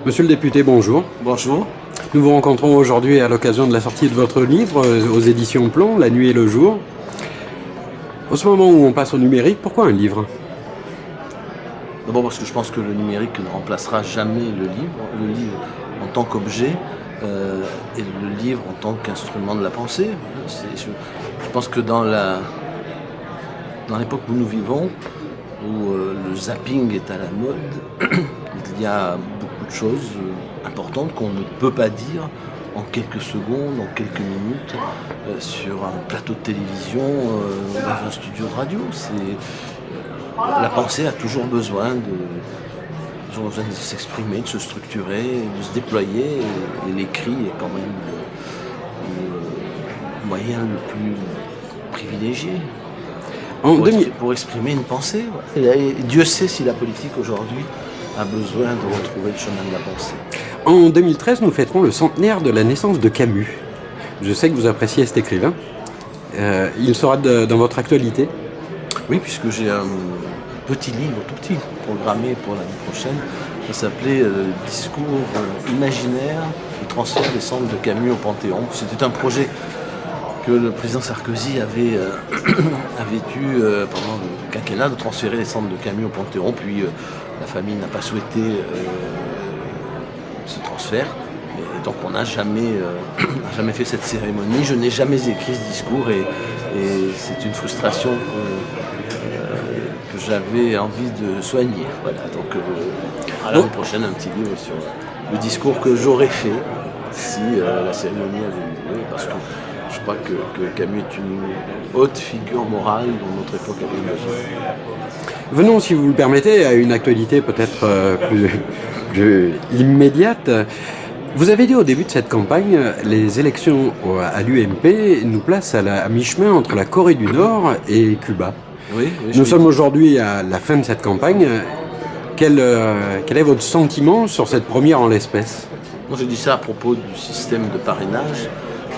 Monsieur le député, bonjour. Bonjour. Nous vous rencontrons aujourd'hui à l'occasion de la sortie de votre livre aux éditions Plomb, La nuit et le jour. Au ce moment où on passe au numérique, pourquoi un livre? D'abord parce que je pense que le numérique ne remplacera jamais le livre en tant qu'objet et le livre en tant qu'instrument de la pensée. Je pense que dans l'époque où nous vivons, où le zapping est à la mode, il y a beaucoup de choses importantes qu'on ne peut pas dire en quelques secondes, en quelques minutes, sur un plateau de télévision, dans un studio de radio. La pensée a toujours besoin de s'exprimer, de se structurer, de se déployer, et l'écrit est quand même le moyen le plus privilégié pour exprimer une pensée. Et Dieu sait si la politique aujourd'hui a besoin de retrouver le chemin de la pensée. En 2013, nous fêterons le centenaire de la naissance de Camus. Je sais que vous appréciez cet écrivain. Il sera dans votre actualité? Oui, puisque j'ai un petit livre, tout petit, programmé pour l'année prochaine. Ça s'appelait Discours imaginaire, le transfert des cendres de Camus au Panthéon. C'était un projet que le président Sarkozy avait eu pendant le quinquennat, de transférer les cendres de Camus au Panthéon. Puis la famille n'a pas souhaité ce transfert. Et donc on n'a jamais fait cette cérémonie. Je n'ai jamais écrit ce discours et c'est une frustration que j'avais envie de soigner. Voilà, donc à l'année prochaine, un petit livre sur le discours que j'aurais fait si la cérémonie avait eu lieu, parce que je crois que Camus est une haute figure morale dont notre époque avait besoin. Venons, si vous le permettez, à une actualité peut-être plus immédiate. Vous avez dit au début de cette campagne, les élections à l'UMP nous placent à mi-chemin entre la Corée du Nord et Cuba. Oui, nous sommes aujourd'hui à la fin de cette campagne. Quel est votre sentiment sur cette première en l'espèce? Moi, j'ai dit ça à propos du système de parrainage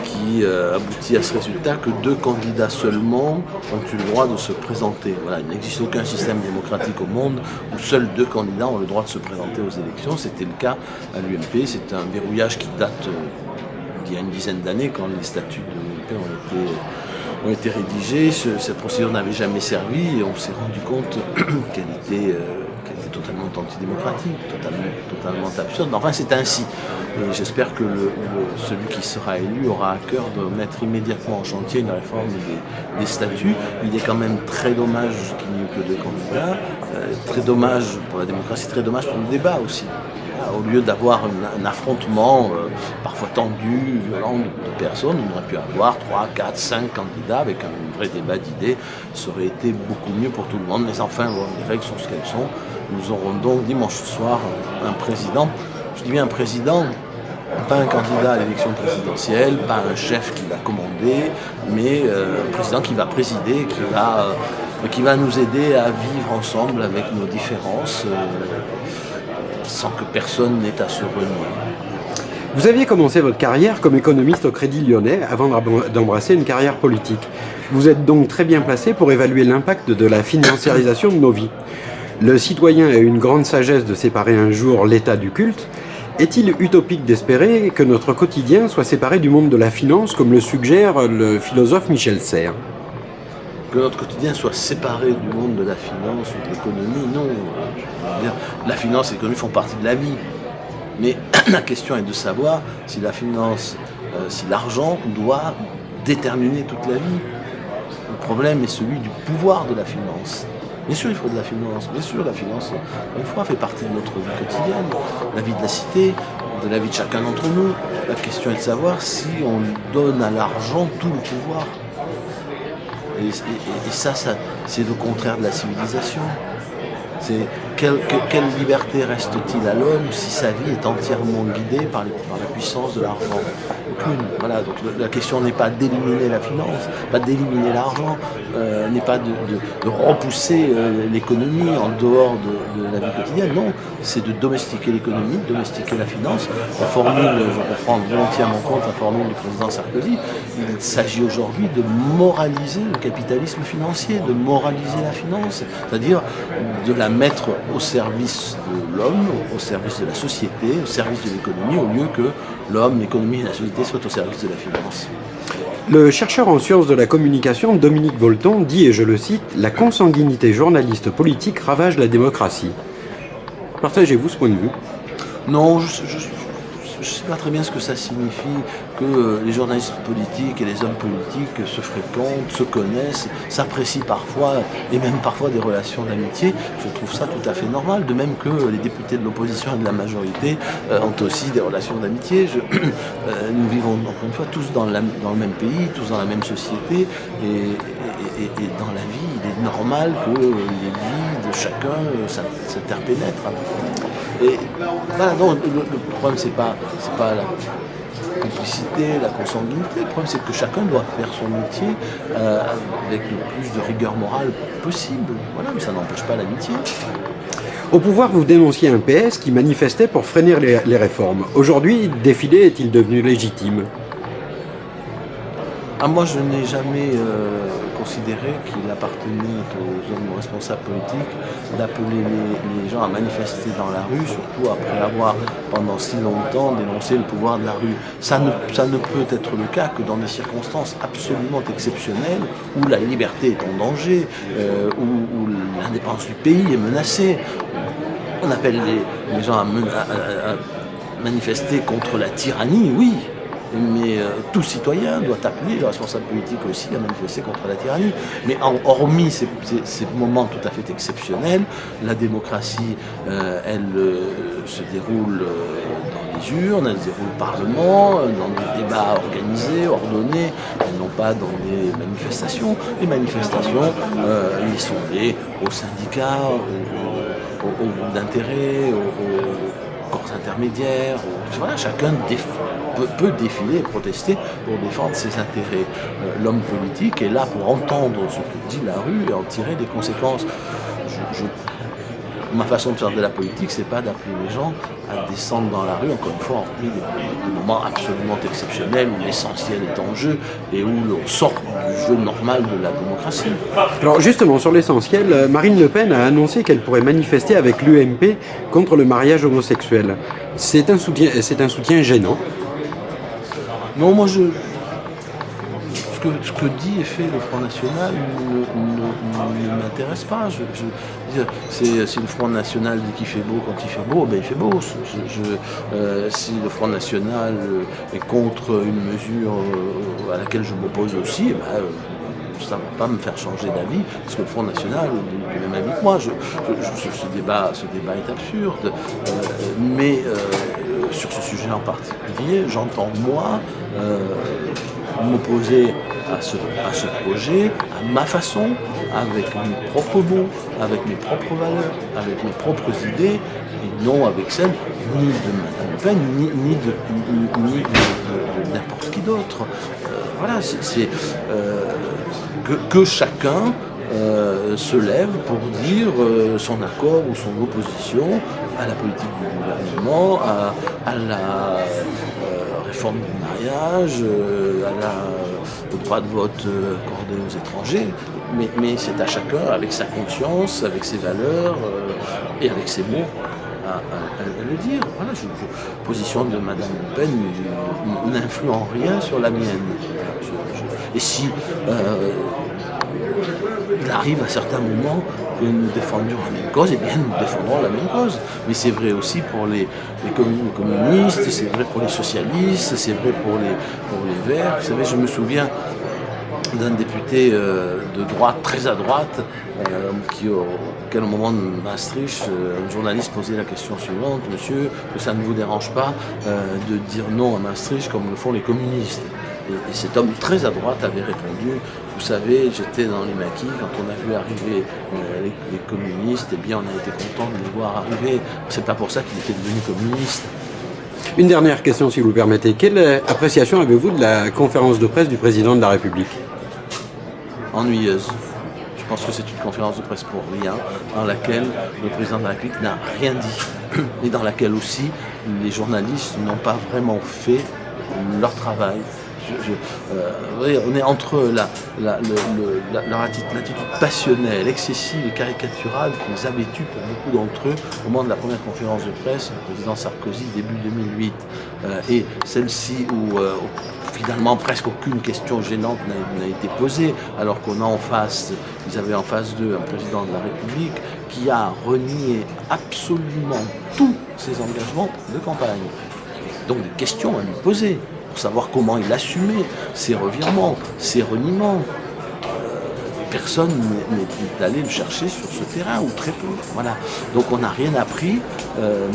qui aboutit à ce résultat que 2 candidats seulement ont eu le droit de se présenter. Voilà, il n'existe aucun système démocratique au monde où seuls 2 candidats ont le droit de se présenter aux élections. C'était le cas à l'UMP. C'est un verrouillage qui date d'il y a une dizaine d'années, quand les statuts de l'UMP ont été rédigés. Cette procédure n'avait jamais servi et on s'est rendu compte qu'elle était totalement antidémocratique, totalement absurde. Enfin, c'est ainsi. Et j'espère que celui qui sera élu aura à cœur de mettre immédiatement en chantier une réforme des statuts. Il est quand même très dommage qu'il n'y ait que 2 candidats, très dommage pour la démocratie, très dommage pour le débat aussi. Au lieu d'avoir un affrontement parfois tendu, violent de personnes, on aurait pu avoir 3, 4, 5 candidats avec un vrai débat d'idées. Ça aurait été beaucoup mieux pour tout le monde. Mais enfin, bon, les règles sont ce qu'elles sont. Nous aurons donc dimanche soir un président. Je dis bien un président, pas un candidat à l'élection présidentielle, pas un chef qui va commander, mais un président qui va présider, qui va nous aider à vivre ensemble avec nos différences, sans que personne n'ait à se renier. Vous aviez commencé votre carrière comme économiste au Crédit Lyonnais avant d'embrasser une carrière politique. Vous êtes donc très bien placé pour évaluer l'impact de la financiarisation de nos vies. Le citoyen a une grande sagesse de séparer un jour l'état du culte. Est-il utopique d'espérer que notre quotidien soit séparé du monde de la finance, comme le suggère le philosophe Michel Serres? Que notre quotidien soit séparé du monde de la finance ou de l'économie, non. La finance et l'économie font partie de la vie. Mais la question est de savoir si la finance, si l'argent doit déterminer toute la vie. Le problème est celui du pouvoir de la finance. Bien sûr, il faut de la finance. Bien sûr, la finance, une fois, fait partie de notre vie quotidienne, la vie de la cité, de la vie de chacun d'entre nous. La question est de savoir si on donne à l'argent tout le pouvoir. Et ça, c'est le contraire de la civilisation. Quelle liberté reste-t-il à l'homme si sa vie est entièrement guidée par la puissance de l'argent? aucune. Voilà, donc la question n'est pas d'éliminer la finance, pas d'éliminer l'argent, n'est pas de repousser l'économie en dehors de la vie quotidienne. Non, c'est de domestiquer l'économie, de domestiquer la finance. La formule, je reprends volontiers à mon compte la formule du président Sarkozy, il s'agit aujourd'hui de moraliser le capitalisme financier, de moraliser la finance, c'est-à-dire de la mettre au service de l'homme, au service de la société, au service de l'économie, au lieu que l'homme, l'économie et la société soient au service de la finance. Le chercheur en sciences de la communication Dominique Volton dit, et je le cite, « La consanguinité journaliste politique ravage la démocratie ». Partagez-vous ce point de vue? Non, je ne sais pas très bien ce que ça signifie que les journalistes politiques et les hommes politiques se fréquentent, se connaissent, s'apprécient parfois, et même parfois des relations d'amitié. Je trouve ça tout à fait normal, de même que les députés de l'opposition et de la majorité ont aussi des relations d'amitié. Nous vivons, encore une fois, tous dans le même pays, tous dans la même société, et dans la vie, il est normal que les vies de chacun s'interpénètrent. Et voilà, non, le problème, c'est pas la complicité, la consanguinité. Le problème, c'est que chacun doit faire son métier avec le plus de rigueur morale possible. Voilà, mais ça n'empêche pas l'amitié. Au pouvoir, vous dénonciez un PS qui manifestait pour freiner les réformes. Aujourd'hui, défiler est-il devenu légitime? Moi, je n'ai jamais considéré qu'il appartenait aux hommes responsables politiques d'appeler les gens à manifester dans la rue, surtout après avoir pendant si longtemps dénoncé le pouvoir de la rue. Ça ne peut être le cas que dans des circonstances absolument exceptionnelles où la liberté est en danger, où l'indépendance du pays est menacée. On appelle les gens à manifester contre la tyrannie, oui. Mais tout citoyen doit appeler le responsable politique aussi à manifester contre la tyrannie. Mais hormis ces moments tout à fait exceptionnels, la démocratie, elle se déroule dans les urnes, elle se déroule au Parlement, dans des débats organisés, ordonnés, et non pas dans des manifestations. Les manifestations, ils sont liés aux syndicats, aux groupes d'intérêt, aux corps intermédiaires. Voilà, chacun peut défiler et protester pour défendre ses intérêts. L'homme politique est là pour entendre ce que dit la rue et en tirer des conséquences. Ma façon de faire de la politique, c'est pas d'appeler les gens à descendre dans la rue, encore une fois, hormis des moments absolument exceptionnels où l'essentiel est en jeu et où l'on sort du jeu normal de la démocratie. Alors justement, sur l'essentiel, Marine Le Pen a annoncé qu'elle pourrait manifester avec l'UMP contre le mariage homosexuel. C'est un soutien gênant. Non, moi ce que dit et fait le Front National ne m'intéresse pas. Si le Front National dit qu'il fait beau quand il fait beau, ben il fait beau. Si le Front National est contre une mesure à laquelle je m'oppose aussi, ça ne va pas me faire changer d'avis, parce que le Front National est du même avis que moi. Ce débat est absurde. Mais sur ce sujet en particulier, j'entends moi m'opposer à ce projet, à ma façon, avec mes propres mots, avec mes propres valeurs, avec mes propres idées, et non avec celles ni de Mme Le Pen, ni de n'importe qui d'autre. Voilà, c'est que chacun se lève pour dire son accord ou son opposition à la politique du gouvernement, à la réforme du mariage, au droit de vote accordé aux étrangers, mais c'est à chacun, avec sa conscience, avec ses valeurs et avec ses mots, à le dire. Voilà, la position de Mme Le Pen n'influe en rien sur la mienne. Et si il arrive à certains moments que nous défendions la même cause, eh bien nous défendrons la même cause. Mais c'est vrai aussi pour les communistes, c'est vrai pour les socialistes, c'est vrai pour les Verts. Vous savez, je me souviens d'un député de droite, très à droite, auquel au moment de Maastricht, un journaliste posait la question suivante: monsieur, que ça ne vous dérange pas de dire non à Maastricht comme le font les communistes? Et cet homme très à droite avait répondu: vous savez, j'étais dans les maquis, quand on a vu arriver les communistes, eh bien on a été content de les voir arriver. C'est pas pour ça qu'il était devenu communiste. Une dernière question, si vous le permettez. Quelle appréciation avez-vous de la conférence de presse du président de la République? Ennuyeuse. Je pense que c'est une conférence de presse pour rien, dans laquelle le président de la République n'a rien dit, et dans laquelle aussi les journalistes n'ont pas vraiment fait leur travail. On est entre leur attitude passionnelle, excessive et caricaturale qui les a vêtus pour beaucoup d'entre eux au moment de la première conférence de presse du président Sarkozy début 2008 et celle-ci où finalement presque aucune question gênante n'a été posée, alors qu'on a en face, ils avaient en face d'eux un président de la République qui a renié absolument tous ses engagements de campagne. Donc des questions à lui poser pour savoir comment il assumait ses revirements, ses reniements. Personne n'est allé le chercher sur ce terrain, ou très peu. Voilà. Donc on n'a rien appris,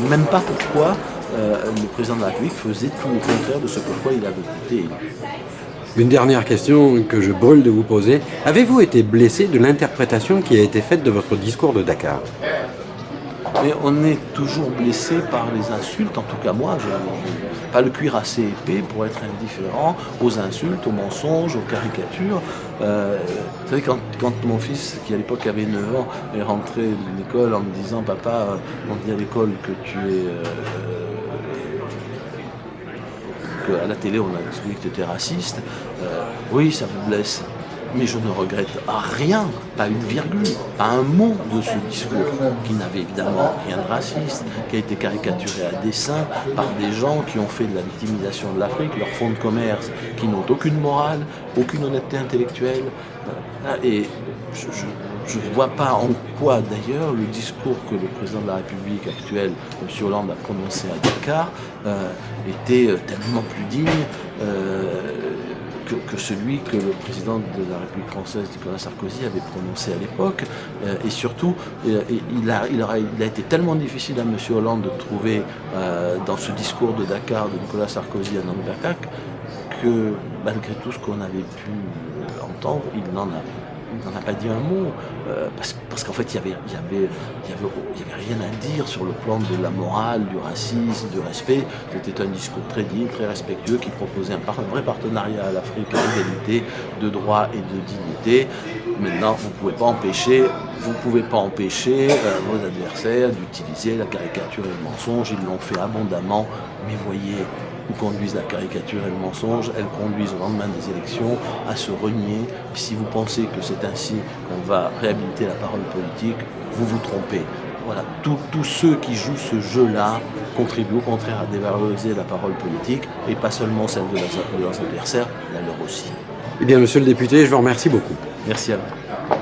même pas pourquoi le président de la République faisait tout le contraire de ce pourquoi il avait été élu. Une dernière question que je brûle de vous poser. Avez-vous été blessé de l'interprétation qui a été faite de votre discours de Dakar? Mais on est toujours blessé par les insultes, en tout cas moi, je n'ai pas le cuir assez épais pour être indifférent aux insultes, aux mensonges, aux caricatures. Vous savez, quand mon fils, qui à l'époque avait 9 ans, est rentré de l'école en me disant « Papa, on dit à l'école que tu es... qu'à la télé on a expliqué que tu étais raciste. Oui, ça vous blesse. » Mais je ne regrette rien, pas une virgule, pas un mot de ce discours, qui n'avait évidemment rien de raciste, qui a été caricaturé à dessein par des gens qui ont fait de la victimisation de l'Afrique, leur fonds de commerce, qui n'ont aucune morale, aucune honnêteté intellectuelle. Et je ne vois pas en quoi, d'ailleurs, le discours que le président de la République actuel, M. Hollande, a prononcé à Dakar, était tellement plus digne que celui que le président de la République française, Nicolas Sarkozy, avait prononcé à l'époque. Et surtout, il a été tellement difficile à M. Hollande de trouver dans ce discours de Dakar de Nicolas Sarkozy un homme d'attaque que, malgré tout ce qu'on avait pu entendre, il n'en a pas dit un mot, parce qu'en fait, il n'y avait rien à dire sur le plan de la morale, du racisme, du respect. C'était un discours très digne, très respectueux, qui proposait un vrai partenariat à l'Afrique, à l'égalité de droits et de dignité. Maintenant, vous ne pouvez pas empêcher vos adversaires d'utiliser la caricature et le mensonge. Ils l'ont fait abondamment, mais voyez où conduisent la caricature et le mensonge. Elles conduisent au lendemain des élections à se renier. Et si vous pensez que c'est ainsi qu'on va réhabiliter la parole politique, vous vous trompez. Voilà, tous ceux qui jouent ce jeu-là contribuent au contraire à dévaloriser la parole politique, et pas seulement celle de leurs adversaires, la leur aussi. Eh bien, monsieur le député, je vous remercie beaucoup. Merci à vous.